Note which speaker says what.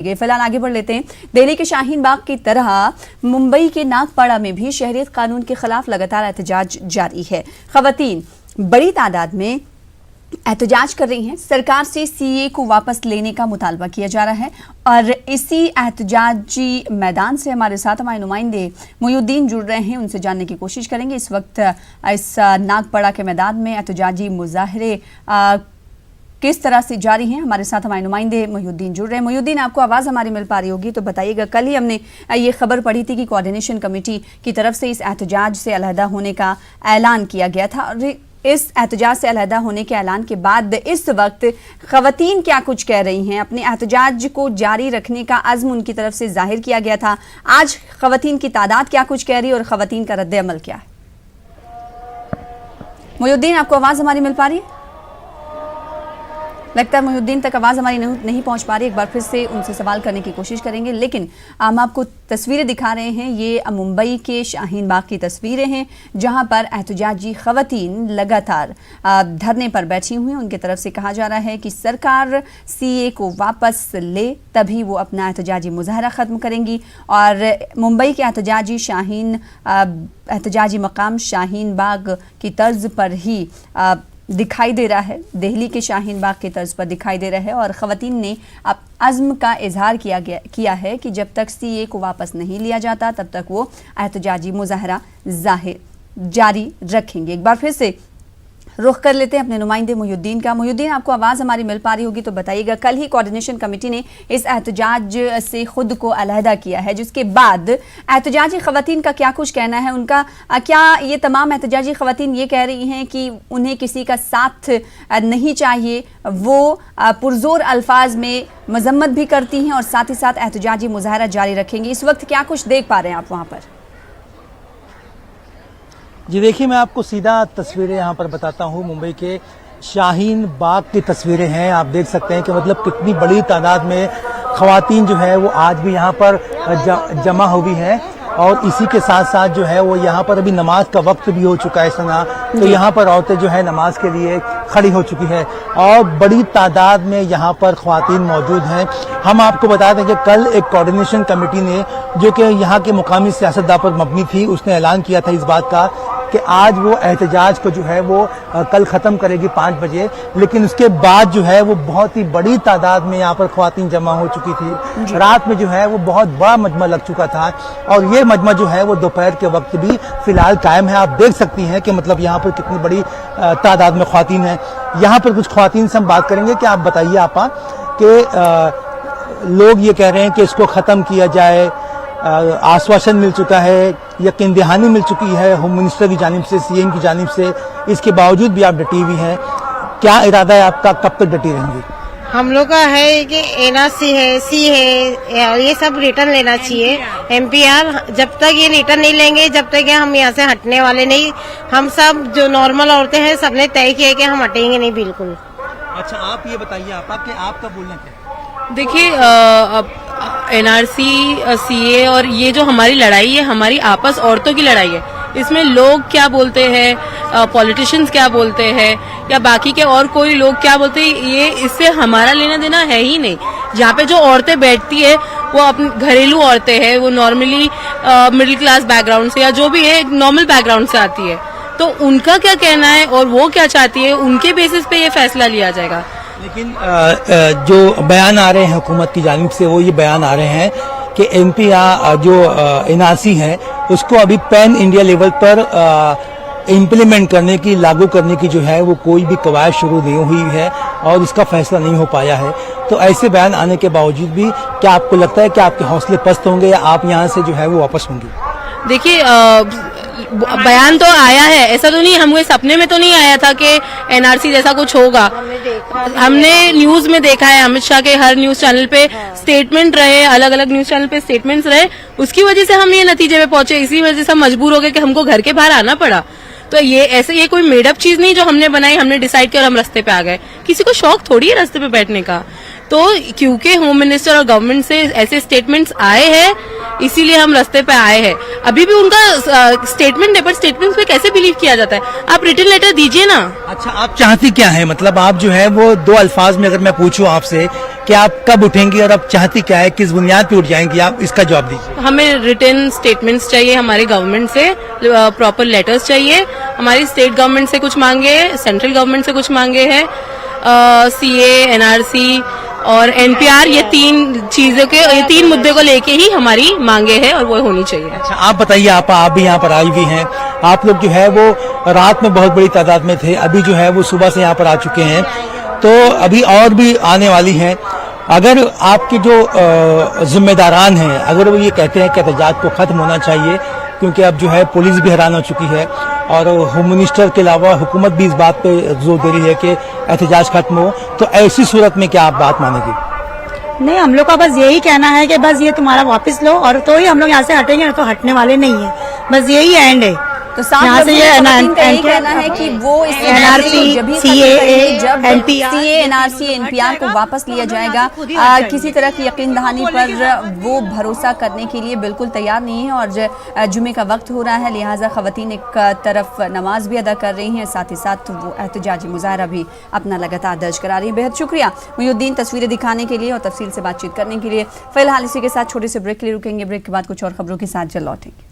Speaker 1: फिलहाल आगे बढ़ लेते हैं। दिल्ली के शाहीन बाग की तरह मुंबई के नागपाड़ा में भी शहरियत कानून के खिलाफ लगातार एहतजाज जारी है। खवातीन बड़ी तादाद में एहतजाज कर रही हैं। सरकार से सीए को वापस लेने का मुतालबा किया जा रहा है और इसी एहतजाजी मैदान से हमारे साथ हमारे नुमाइंदे मोयुद्दीन जुड़ रहे हैं। उनसे जानने की कोशिश करेंगे इस वक्त इस नागपाड़ा के मैदान में एहतजाजी मुजाहरे किस तरह से जारी हैं। हमारे साथ हमारे नुमाइंदे मोयुद्दीन जुड़ रहे हैं। मोयुद्दीन, आपको आवाज़ हमारी मिल पा रही होगी तो बताइएगा। कल ही हमने ये खबर पढ़ी थी कि कोऑर्डिनेशन कमेटी की तरफ से इस एहतजाज से अलहदा होने का ऐलान किया गया था और इस एहतजाज से अलहदा होने के ऐलान के बाद इस वक्त खवातीन क्या कुछ कह रही हैं। अपने एहतजाज को जारी रखने का अज़्म उनकी तरफ से जाहिर किया गया था। आज खवातीन की तादाद क्या कुछ कह रही है और खवातीन का रद्द अमल क्या है? मोयुद्दीन, आपको आवाज़ हमारी मिल पा रही है? लगता है मोयुद्दीन तक आवाज़ हमारी नहीं पहुंच पा रही। एक बार फिर से उनसे सवाल करने की कोशिश करेंगे, लेकिन हम आपको तस्वीरें दिखा रहे हैं। ये मुंबई के शाहीन बाग की तस्वीरें हैं जहां पर एहतजाजी खवातीन लगातार धरने पर बैठी हुई हैं। उनकी तरफ से कहा जा रहा है कि सरकार सीए को वापस ले तभी वो अपना एहतजाजी मुजाहरा ख़त्म करेंगी। और मुंबई के एहतजाजी मकाम शाहीन बाग की तर्ज पर ही दिखाई दे रहा है, दिल्ली के शाहीन बाग की तर्ज पर दिखाई दे रहा है। और खवातीन ने अब अज़्म का इजहार किया है कि जब तक सीए को वापस नहीं लिया जाता तब तक वो एहतजाजी मुजाहरा जारी रखेंगे। एक बार फिर से रुख कर लेते हैं अपने नुमाइंदे मोयुद्दीन का। मोयुद्दीन, आपको आवाज़ हमारी मिल पा रही होगी तो बताइएगा। कल ही कोऑर्डिनेशन कमेटी ने इस एहतजाज से खुद को अलहदा किया है, जिसके बाद एहतजाजी खवातीन का क्या कुछ कहना है उनका? क्या ये तमाम एहतजाजी खवातीन ये कह रही हैं कि उन्हें किसी का साथ नहीं चाहिए, वो पुरजोर अल्फाज में मजम्मत भी करती हैं और साथ ही साथ एहतजाजी मुजाहरा जारी रखेंगी? इस वक्त क्या कुछ देख पा रहे हैं आप वहाँ पर?
Speaker 2: जी देखिए, मैं आपको सीधा तस्वीरें यहाँ पर बताता हूँ। मुंबई के शाहीन बाग की तस्वीरें हैं। आप देख सकते हैं कि मतलब कितनी बड़ी तादाद में खवातीन जो है वो आज भी यहाँ पर जमा हुई है और इसी के साथ साथ जो है वो यहाँ पर अभी नमाज का वक्त भी हो चुका है सना, तो यहाँ पर औरतें जो है नमाज के लिए खड़ी हो चुकी है और बड़ी तादाद में यहाँ पर खवातीन मौजूद हैं। हम आपको बता दें कि कल एक कोऑर्डिनेशन कमेटी ने, जो कि यहाँ के मुकामी सियासतदान पर मबनी थी, उसने ऐलान किया था इस बात का कि आज वो एहतजाज को जो है वो कल ख़त्म करेगी 5 बजे। लेकिन उसके बाद जो है वो बहुत ही बड़ी तादाद में यहाँ पर ख्वातीन जमा हो चुकी थी। रात में जो है वो बहुत बड़ा मजमा लग चुका था और ये मजमा जो है वो दोपहर के वक्त भी फिलहाल कायम है। आप देख सकती हैं कि मतलब यहाँ पर कितनी बड़ी तादाद में ख्वातीन है। यहाँ पर कुछ ख्वातीन से हम बात करेंगे कि आप बताइए आपा कि लोग ये कह रहे हैं कि इसको ख़त्म किया जाए, आश्वासन मिल चुका है, यकीन दहानी मिल चुकी है होम मिनिस्टर की जानिब से, सीएम की जानिब से, इसके बावजूद भी आप डटी हुई हैं। क्या इरादा है आपका, कब तक डटी रहेंगी?
Speaker 3: हम लोग का है कि एनआरसी है, सी है, ये सब रिटर्न लेना चाहिए। एमपीआर जब तक ये रिटर्न नहीं लेंगे, जब तक हम यहाँ से हटने वाले नहीं। हम सब जो नॉर्मल औरतें हैं सबने तय किया कि हम हटेंगे नहीं बिल्कुल।
Speaker 2: अच्छा, आप ये बताइए आपा कि आपका बोलना क्या है?
Speaker 4: देखिए, एनआरसी, सीए और ये जो हमारी लड़ाई है, हमारी आपस औरतों की लड़ाई है। इसमें लोग क्या बोलते हैं, पॉलिटिशियंस क्या बोलते हैं या बाकी के और कोई लोग क्या बोलते हैं, ये इससे हमारा लेना देना है ही नहीं। जहाँ पे जो औरतें बैठती है वो अपनी घरेलू औरतें हैं, वो नॉर्मली मिडिल क्लास बैकग्राउंड से या जो भी है नॉर्मल बैकग्राउंड से आती है, तो उनका क्या कहना है और वो क्या चाहती है, उनके बेसिस पे ये फैसला लिया जाएगा।
Speaker 2: लेकिन जो बयान आ रहे हैं हुकूमत की जानिब से, वो ये बयान आ रहे हैं कि एमपीआर जो एनआरसी है उसको अभी पैन इंडिया लेवल पर इम्प्लीमेंट करने की, लागू करने की जो है वो कोई भी कवायद शुरू नहीं हुई है और इसका फैसला नहीं हो पाया है। तो ऐसे बयान आने के बावजूद भी क्या आपको लगता है कि आपके हौसले पस्त होंगे या आप यहाँ से जो है वो वापस होंगे?
Speaker 4: देखिए, बयान तो आया है, ऐसा तो नहीं, हमको सपने में तो नहीं आया था कि एनआरसी जैसा कुछ होगा। हमने न्यूज में देखा है, अमित शाह के हर न्यूज चैनल पे स्टेटमेंट रहे, अलग अलग न्यूज चैनल पे स्टेटमेंट्स रहे, उसकी वजह से हम ये नतीजे पे पहुंचे। इसी वजह से हम मजबूर हो गए कि हमको घर के बाहर आना पड़ा। तो ये कोई मेडअप चीज नहीं जो हमने बनाई, हमने डिसाइड किया और हम रास्ते पे आ गए। किसी को शौक थोड़ी है रास्ते पे बैठने का। तो क्योंकि होम मिनिस्टर और गवर्नमेंट से ऐसे स्टेटमेंट्स आए हैं, इसीलिए हम रास्ते पे आए हैं। अभी भी उनका स्टेटमेंट है, पर स्टेटमेंट पे कैसे बिलीव किया जाता है? आप रिटर्न लेटर दीजिए ना।
Speaker 2: अच्छा, आप चाहती क्या है? मतलब आप जो है वो दो अल्फाज में अगर मैं पूछूं आपसे कि आप कब उठेंगी और आप चाहती क्या है, किस बुनियाद पे उठ जाएंगी, आप इसका जवाब दीजिए।
Speaker 4: हमें रिटर्न स्टेटमेंट्स चाहिए हमारे गवर्नमेंट से, प्रॉपर लेटर्स चाहिए। हमारी स्टेट गवर्नमेंट से कुछ मांगे, सेंट्रल गवर्नमेंट से कुछ मांगे हैं, सीए, एनआरसी और एनपीआर, ये तीन मुद्दे को लेके ही हमारी मांगे हैं और वो होनी चाहिए।
Speaker 2: अच्छा, आप बताइए, आप भी यहाँ पर आई हुई हैं, आप लोग जो है वो रात में बहुत बड़ी तादाद में थे, अभी जो है वो सुबह से यहाँ पर आ चुके हैं, तो अभी और भी आने वाली हैं। अगर आपके जो जिम्मेदारान हैं, अगर वो ये कहते हैं कि एहतजाज को खत्म होना चाहिए, क्योंकि अब जो है पुलिस भी हैरान हो चुकी है और होम मिनिस्टर के अलावा हुकूमत भी इस बात पे जोर दे रही है कि एहतजाज खत्म हो, तो ऐसी सूरत में क्या आप बात मानेगी?
Speaker 5: नहीं, हम लोग का बस यही कहना है कि बस ये तुम्हारा वापस लो, और तो ही हम लोग यहाँ से हटेंगे, और तो हटने वाले नहीं है। बस यही एंड है।
Speaker 1: तो साफ
Speaker 5: यहाँ से ये
Speaker 1: खवातीन का यही कहना है कि वो इस
Speaker 5: NRC,
Speaker 1: CAA, जब
Speaker 5: NPR,
Speaker 1: CAA, NRC, NPR को वापस लिया जाएगा, किसी तरह की यकीन दहानी पर वो भरोसा करने के लिए बिल्कुल तैयार नहीं है। और जुमे का वक्त हो रहा है, लिहाजा खवातीन एक तरफ नमाज भी अदा कर रही हैं, साथ ही साथ वो एहतजाजी मुजाहरा भी अपना लगातार दर्ज करा रही है। बेहद शुक्रिया मुहिउद्दीन तस्वीरें दिखाने के लिए और तफसील से बातचीत करने के लिए। फिलहाल इसी के साथ छोटे से ब्रेक के लिए रुकेंगे, ब्रेक के बाद कुछ और खबरों के साथ जल्द लौटेंगे।